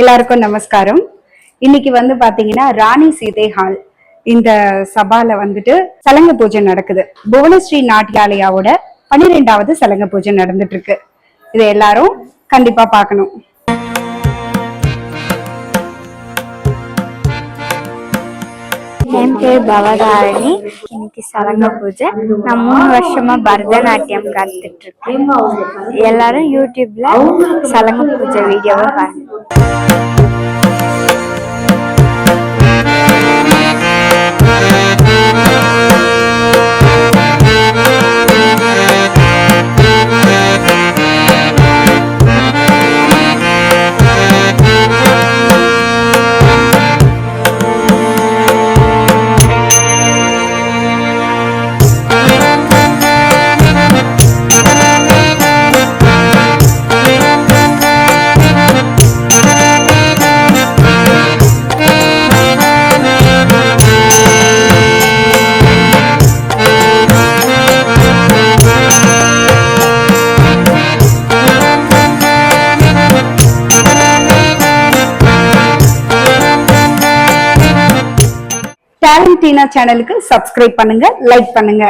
எல்லாருக்கும் நமஸ்காரம். இன்னைக்கு பாத்தீங்கன்னா ராணி சீதை ஹால் இந்த சபால சலங்க பூஜை நடக்குது. புவனஸ்ரீ நாட்டியாலயாவோட 12வது சலங்க பூஜை நடந்துட்டு இருக்கு. இதை எல்லாரும் கண்டிப்பா பார்க்கணும். என் பேர் பவதாரணி. இன்னைக்கு சலங்க பூஜை. நான் 3 வருஷமா பரதநாட்டியம் கத்துட்டு இருக்கேன். எல்லாரும் யூடியூப்ல சலங்க பூஜை வீடியோவை பாருங்க. டேலண்டினா சேனலுக்கு சப்ஸ்கிரைப் பண்ணுங்க, லைக் பண்ணுங்க.